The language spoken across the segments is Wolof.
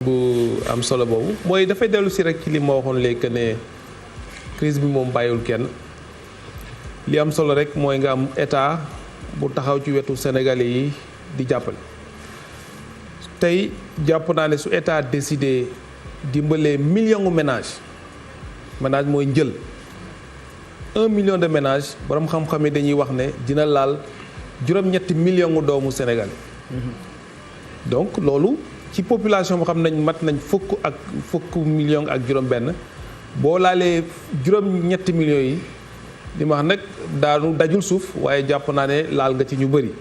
bu am solo boobu mooy dafay dellu si rek ci li ma waxoon léegi que ne crise bi moom bàyyiwul kenn li am solo rek mooy nga am état bu taxaw ci wetu sénégalais yi di jàppale tey jàpp naa ne su état décidé dimbalee million ménage mooy njël 1 million de ménages borom xam-xam yi dañuy wax ne dina laal juróom-ñetti million doomu sénégalais donc loolu ci population boo xam nañ mat nañ fukk million ak juróom-benn boo laalee juróom-ñetti millions yi li ma wax nag daanu dajul suuf waaye jàpp naa ne laal nga ci ñu bëri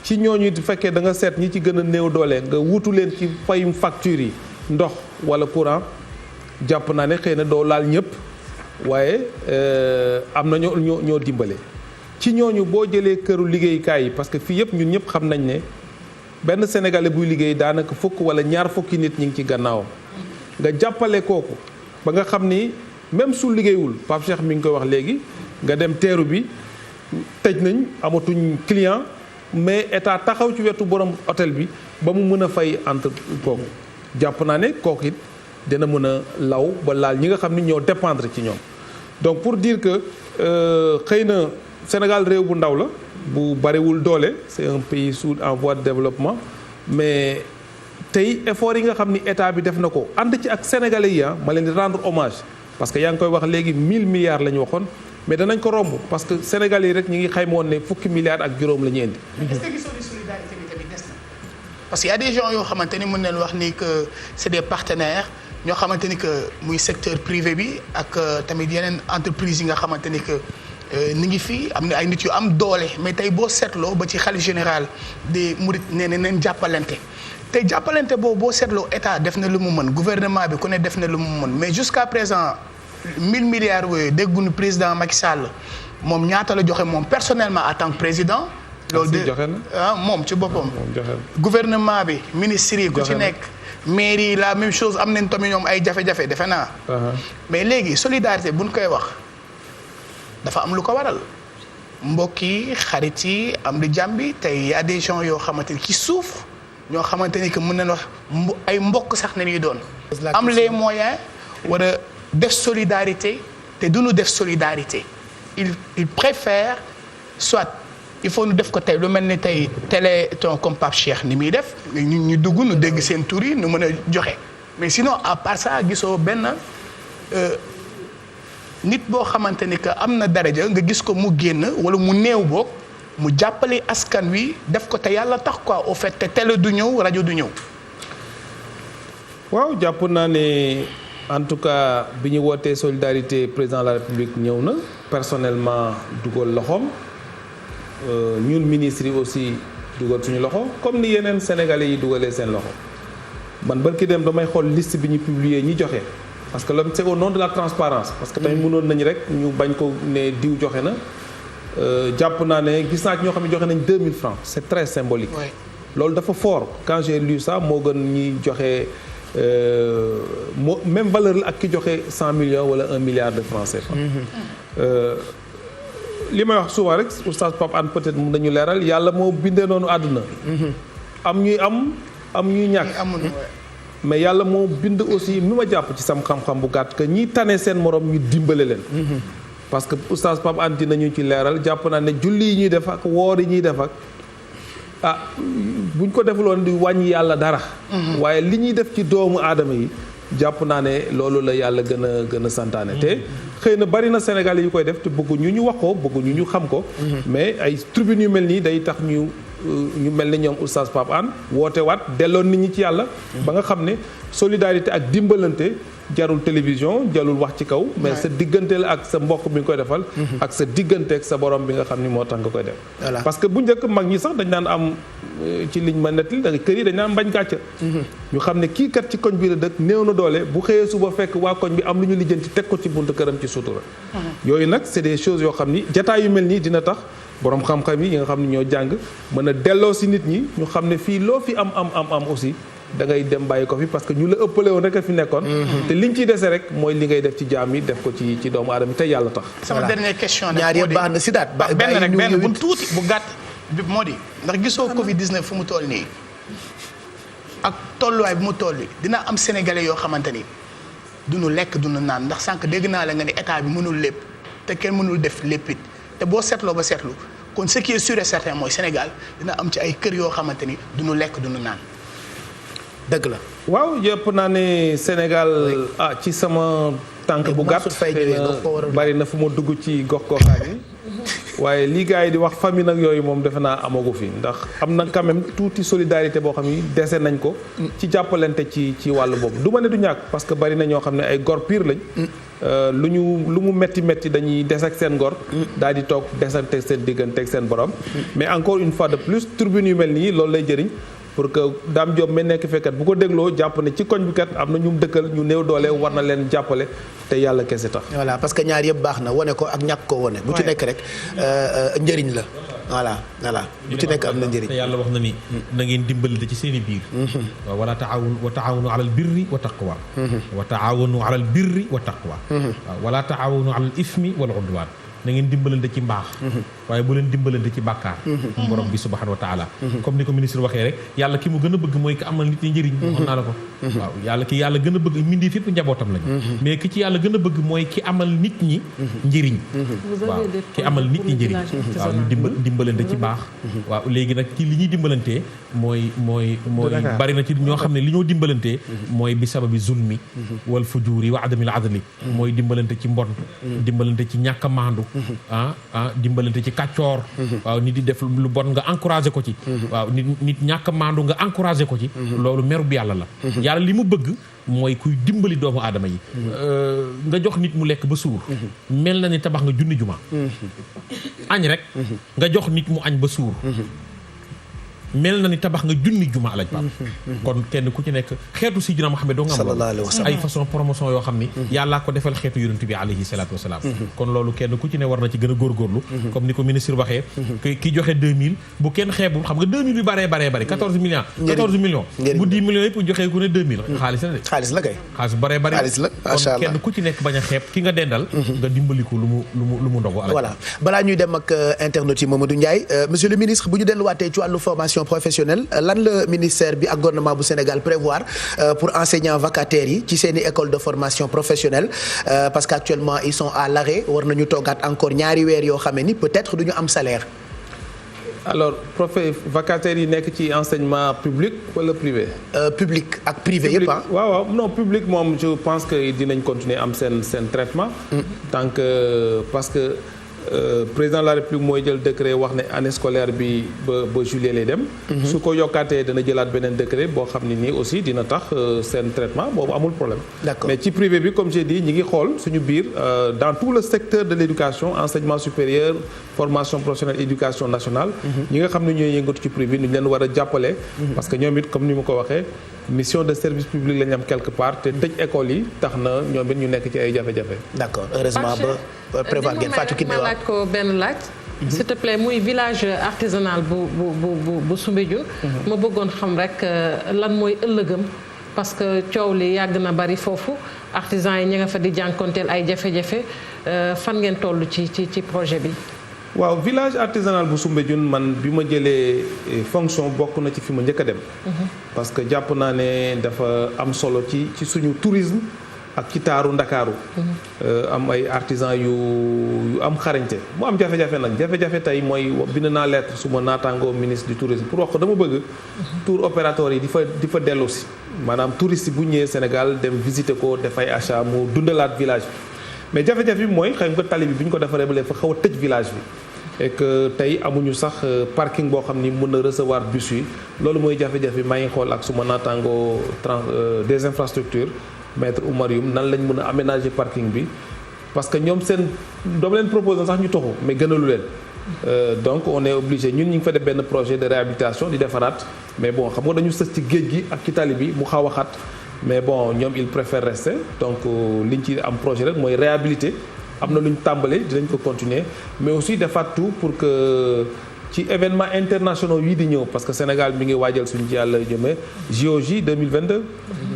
ci ñooñu bu fekkee da nga seet ñi ci gën a néew doole nga wutu leen ci fayum facture yi ndox wala courant jàpp naa ne xëy na doo laal ñëpp waaye am na ñoo dimbale ci ñooñu boo jëlee këru liggéeyukaay yi parce que fii yëpp ñun ñëpp xam nañ ne benn sénégalais buy liggéey daanaka fukk wala ñaar fukki nit ñi ngi ci gannaawam nga jàppale kooku ba nga xam ni même su liggéeyul Pape Cheikh mi ngi koy wax léegi nga dem teeru bi tëj nañ amatuñ client mais état taxaw ci wetu borom hôtel bi ba mu mën a fay entre kooku jàpp naa ne kooku it dina mën a law ba laal ñi nga xam ni ñoo dépendre ci ñoom donc pour dire que xëy na Sénégal réew bu ndaw la bu bariwul doole c'est un pays en voie de développement mais tey effort yi nga xam ni état bi def na ko ànd ci ak sénégalais yi ma leen di rendre hommage parce que yaa ngi koy wax léegi 1000 milliards la ñu waxoon mais danañ ko romb parce que sénégalais yi rek ñu ngi xayma woon ne fukki milliards ak juróom la ñu indi. est-ce que gisoo ni solidarité bi tamit des na parce que y a des gens yoo xamante ni mën nañu wax ni que c'est des partenaires ñoo xamante ni que muy secteur privé bi ak tamit yeneen entreprises yi nga xamante ni que. ni ngi fii am na ay nit yu am doole mais tey boo seetloo ba ci xalif général des mourides nee na neen jàppalante tey jàppalante boobu boo seetloo état def na lu mu mën gouvernement bi ku ne def na lu mu mën mais jusqu'à présent 1000 milliards yooyu dégguñu président Macky Sall moom ñaata la joxe moom personnellement en tant que président. loolu de moom ci boppam. gouvernement bi ministres yi ku ci nekk. mairie la même chose am nañ tamit ñoom ay jafe-jafe defe naa. mais léegi solidarité buñ koy wax. dafa am lu ko waral mbokk yi xarit yi am di jàmbi tey y a des gens yoo xamante ni ci suuf ñoo xamante ni que mën nañ wax ay mbokk sax nañuy doon. am les moyens war a def solidarité te duñu def solidarité il préfère soit il faut ñu def ko tey lu mel ni tey téléthon comme Pape Cheikh ni muy def ñu dugg ñu dégg seen tur yi ñu mën a joxe mais sinon à part ça gisoo benn. nit boo xamante ni que am na daraja nga gis ko mu génn wala mu néew boog mu jàppale askan wi def ko te yàlla tax quoi au fait te télé du ñëw rajo du ñëw. waaw jàpp naa ne en tout cas bi ñu wootee solidarité président de la république ñëw na personnellement dugal loxoom ñun ministres yi aussi dugal suñu loxo comme ni yeneen sénégalais yi dugalee seen loxo man barki dem damay xool liste bi ñu publier ñi joxe. parce que loolu c'est au nom de la transparence parce que tamit mënoon nañu rek ñu bañ ko ne diw joxe na jàpp naa ne gis naa ci ñoo xam ne joxe nañ 2000 francs c'est très symbolique. loolu dafa fort quand j'ai lu ça moo gën ñi joxe moo même valeur la ak ki joxe 100 millions wala 1 milliard de francs CFA. li may wax souvent rek oustaz Pape Hann peut-être mun nañu leeral yàlla moo bindee noonu àdduna. am ñuy am ñuy ñàkk. mais yàlla moo bind aussi mi ma jàpp ci sam xam-xam bu gàtt que ñi tane seen morom ñu dimbale leen. parce que oustaz Pape Hann dinañu ci leeral jàpp naa ne julli yi ñuy def ak woor yi ñuy def ak buñ ko defuloon di wàññi yàlla dara. waaye li ñuy def ci doomu aadama yi jàpp naa ne loolu la yàlla gën a santaane. te xëy na bari na Sénégalais yu koy def te bëgguñu ñu wax ko bëgguñu ñu xam ko. mais ay tribune yu mel nii day tax ñu mel ni ñoom oustaz Pape Hann woote waat delloon nit ñi ci yàlla. ba nga xam ne solidarité ak dimbalante jarul télévision jarul wax ci kaw. mais sa diggante la ak sa mbokk bi nga koy defal. ak sa diggante ak sa borom bi nga xam ni moo tax nga koy def. parce que bu njëkk mag ñi sax dañ daan am ci liñ ma nettali da kër yi dañ daan bañ gàcce. ñu xam ne kii kat ci koñ bi la dëkk néew na doole bu xëyee suba fekk waa koñ bi am lu ñu lijjanti teg ko ci buntu këram ci sutura. yooyu nag c'est des choses yoo xam ni jataay yu mel nii dina tax. borom xam-xam yi nga xam ne ñoo jàng mën a delloo si nit ñi ñu xam ne fii loo fi am aussi da ngay dem bàyyi ko fi parce que ñu la ëppale woon rek a fi nekkoon. te liñ ciy dese rek mooy li ngay def ci jaam yi def ko ci doomu aadama te yàlla tax. sama dernière question nag ñaar yëpp baax na si daat benn rek benn bu tuuti bu gàtt moo di ndax gisoo Covid 19 fu mu toll nii ak tolluwaay bi mu toll dina am sénégalais yoo xamante ni duñu lekk duñu naan ndax sànq dégg naa la nga ni état bi mënul lépp te kenn mënul def lépp it te boo seetloo ba seetlu kon ce qui est sûr et certain mooy Sénégal dina am ci ay kër yoo xamante ni duñu lekk duñu naan dëgg la. waaw yëpp naa ne Sénégal ci sama tànk bu gàtt bari na fu ma dugg ci gox-goxaan yi waaye lii gars yi di wax famille nag yooyu moom defe naa amagu fi ndax am na quand même tuuti solidarité boo xam ni dese nañ ko ci jàppalante ci wàllu boobu du ma ne du ñàkk parce que bari na ñoo xam ne ay gor pire lañ lu mu metti dañuy des ak seen ngor daal di toog desante seen diggante ak seen borom mais encore une fois de plus turbine yu mel nii loolu lay jëriñ pour que Dame Diop mi nekk fekkat bu ko dégloo jàpp ne ci koñ bi kat am na ñu dëkkal ñu néew doole war na leen jàppale te yàlla kese tax. voilà parce que ñaar yëpp baax na wane ko ak ñàkk ko wane. bu ci nekk rek njëriñ la. voilà bu ci nekk am na njëriñ. te yàlla wax na ni na ngeen dimbalante ci seen i biir. waaw wala taawunu alal birri wa taqwa. wa taawunu alal birri wa taqwa. waaw wala taawunu alal ismi wal udwan. na ngeen dimbalante ci mbaax waaye bu leen dimbalante ci bàkkaar borom bi subhanahu wa taala comme ni ko ministre waxee rek yàlla ki mu gën a bëgg mooy ki amal nit ñi njëriñ waxoon naa la ko waaw yàlla gën a bëgg mbindeef yëpp njabootam lañu mais ki ci yàlla gën a bëgg mooy ki amal nit ñi njëriñ waaw ki amal nit ñi njëriñ waaw ñu dimbalante ci baax waaw léegi nag ci li ñuy dimbalantee mooy bari na ci ñoo xam ne li ñoo dimbalantee mooy bi sababi zulmi wal fujuuri wa adamil adli mooy dimbalante ci mbon dimbalante ci ñàkk a maandu dimbalante ci kàccoor waaw nit di def lu bon nga encouragé ko ci waaw nit ñàkk maandu nga encouragé ko ci loolu merub yàlla la yàlla li mu bëgg mooy kuy dimbali doomu aadama yi nga jox nit mu lekk ba suur mel na ni tabax nga junni juma añ rek nga jox nit mu añ ba suur mel na ni tabax nga junni juma alaj Pape kon kenn ku ci nekk xeetu Sidina Muhammad doo nga am loolu ay façon promotion yoo xam ni yàllaa ko defal xeetu yonent bi alayhi salaatu wasalaam kon loolu kenn ku ci ne war na ci gën a góorgóorlu comme ni ko ministre waxee ki joxe 2000 bu kenn xeebul xam nga 2000 yu baree 14 millions bu 10 millions yëpp joxee ku ne 2000 xaalis la de xaalis la kay xaalis bu baree bari kon kenn ku ci nekk bañ a xeeb ki nga dendal nga dimbali ko lu mu ndogu voilà balaa ñuy dem ak internautes yi Mamadou Ndiaye monsieur le ministre bu ñu delluwaatee ci wàllu formation professionnelle lan la ministère bi ak gouvernement bu Sénégal prévoir pour enseignants vacataires yi ci seeni école de formation professionnelle parce qu'actuellement ils sont à l'arrêt war nañu toogaat encore ñaari weer yoo xam ne ni peut-être duñu am salaire. alors vacataires yi nekk ci enseignement public wala privé. Public ak privé yëpp ah. waaw non public moom je pense que dinañ continuer am seen traitement. tant que parce que. président de la république mooy jël décret wax ne année scolaire bi ba juillet lay dem. su ko yokkaatee dana jëlaat beneen décret boo xam ne nii aussi dina tax seen traitement boobu amul problème. D'accord. mais ci privé bi comme j'ai dit ñi ngi xool suñu biir dans tout le secteur de l'éducation enseignement supérieur formation professionnelle éducation nationale. ñi nga xam ne ñooy yëngatu ci privé ñu leen war a jàppale. parce que ñoom it comme ni ma ko waxee mission de service public la ñu am quelque part te tëj école yi tax na ñoom it ñu nekk ci ay jafe-jafe. d'accord heureusement ba prévoir ngeen Fatou Kiné laaj ko benn laaj. s'il te plaît muy village artisanal bu Soumbédioune. ma bëggoon xam rek lan mooy ëllëgam parce que coow li yàgg na bari foofu artisans yi ñi nga fa di jànkonteel ay jafe-jafe fan ngeen toll ci projet bi. waaw village artisanal bu Soumbédioune man bi ma jëlee fonction bokk na ci fi ma njëkk a dem. parce que jàpp naa ne dafa am solo ci suñu tourisme. ak ci taaru Ndakaaru am ay artisans yu am xarañte mu am jafe-jafe nag jafe-jafe tey mooy bind naa lettre suma naataangoo ministre du tourisme pour wax ko dama bëgg tour opérateur yi di fa dellu si maanaam touriste bu ñëwee Sénégal dem visiter ko def ay achat mu dundalaat village bi mais jafe-jafe bi mooy xam nga tali bi ñu ko defaree ba léegi fa xaw a tëj village bi et que tey amuñu sax parking boo xam ni mën na recevoir bus yi loolu mooy jafe-jafe maa ngi xool ak suma naataangoo des infrastructures maître Oumar Youm nan lañ mën a aménager parking bi parce que ñoom seen doomu leen proposé sax ñu toxu mais gënalu leen donc on est obligé ñun ñu ngi fa def benn projet de réhabilitation di defaraat mais bon xam nga dañu sës ci géej gi ak ci tali bi mu xaw a xat mais bon ñoom il préfère rester donc liñ ci am projet rek mooy réhabiliter am na lu ñu tàmbale dinañ ko continuer mais aussi defaat tout pour que ci événements internationaux yii di ñëw parce que Sénégal mi ngi waajal suñu ci yàlla jëmee JOJ 2022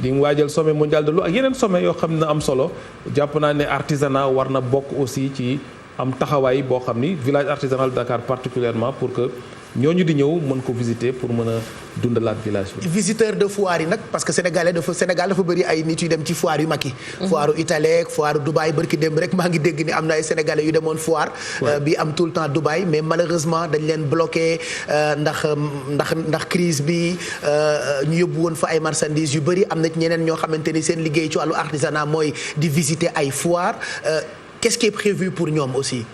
di ngi waajal sommet mondial de l'eau ak yeneen sommet yoo xam ne am solo jàpp naa ne artisanat war na bokk aussi ci am taxawaay boo xam ni village artisanal de Dakar particulièrement pour que ñooñu di ñëw mën ko visiter pour mën a dundalaat village bi. visiteur de foire yi nag parce que Sénégal dafa bëri ay nit yu dem ci foire yu mag yi. foire Italie foire Dubaï barki démb rek maa ngi dégg ni am na ay sénégalais yu demoon foire. bi am tout le temps Dubaï mais malheureusement dañ leen bloqué ndax crise bi ñu yóbbu woon fa ay marchandises yu bëri am na ñeneen ñoo xamante ni seen liggéey ci wàllu artisanat mooy di visiter ay foire qu'est-ce qui est prévu pour ñoom aussi.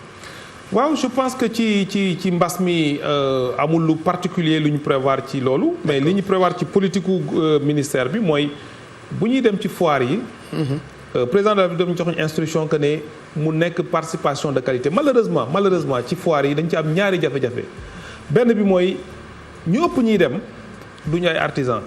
waaw je pense que ci mbas mi amul lu particulier lu ñu prévoir ci loolu mais li ñu prévoir ci politique ministère bi mooy bu ñuy dem ci foire yi président de la République dañu jox instruction que ne mu nekk participation de qualité malheureusement ci foire yi dañ ci am ñaari jafe-jafe benn bi mooy ñu ëpp ñuy dem du ñu ay artisan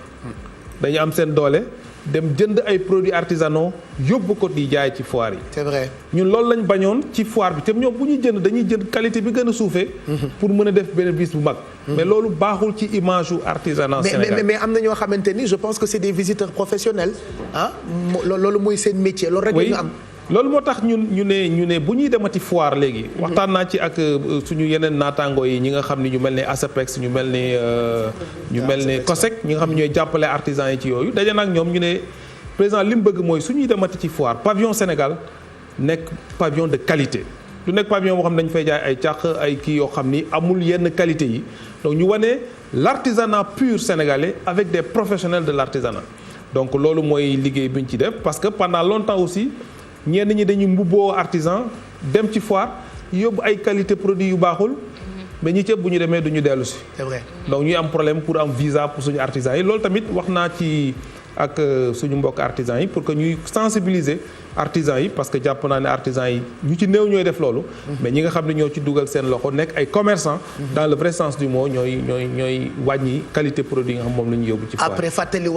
dañu am seen doole dem jënd ay produits artisanaux yóbbu ko di jaay ci foire yi. c'est vrai ñun loolu lañ bañoon ci foire bi te ñoom bu ñuy jënd dañuy jënd qualité bi gën a suufee. pour mën a def bénéfice bu mag. mais loolu baaxul ci image u artisanat Sénégal. mais am na ñoo xamante ni je pense que c'est des visiteurs professionnels ah loolu mooy seen métier loolu rek ñu am. loolu moo tax ñu ne bu ñuy demati foire léegi. waxtaan naa ci ak suñu yeneen naataangoo yi ñi nga xam ni ñu mel ne ASAPEX ñu mel ne COSEC ñi nga xam ne ñooy jàppale artisans yi ci yooyu daje na ak ñoom ñu ne président li mu bëgg mooy suñuy demati ci foire pavillon Sénégal nekk pavillon de qualité. du nekk pavillon boo xam ne dañu fay jaay ay càq ay kii yoo xam ni amul yenn qualité yi donc ñu wane l'artisanat pur sénégalais avec des professionnels de l'artisanat donc loolu mooy liggéey bi ñu ci def parce que pendant longtemps aussi. ñenn ñi dañuy mbubboo artisan dem ci foire yóbbu ay qualité produit yu baaxul mais ñi ci ëpp bu ñu demee du ñu dellu si. c'est vrai donc ñuy am problème pour am visa pour suñu artisans yi loolu tamit wax naa ci ak suñu mbokk artisans yi pour que ñuy sensibiliser artisans yi parce que jàpp naa ne artisans yi ñu ci néew ñooy def loolu. mais ñi nga xam ne ñoo ci dugal seen loxo nekk ay commerçants. dans le vrai sens du mot ñooy wàññi qualité produit yi nga xam moom la ñu yóbbu ci foire. après fàttali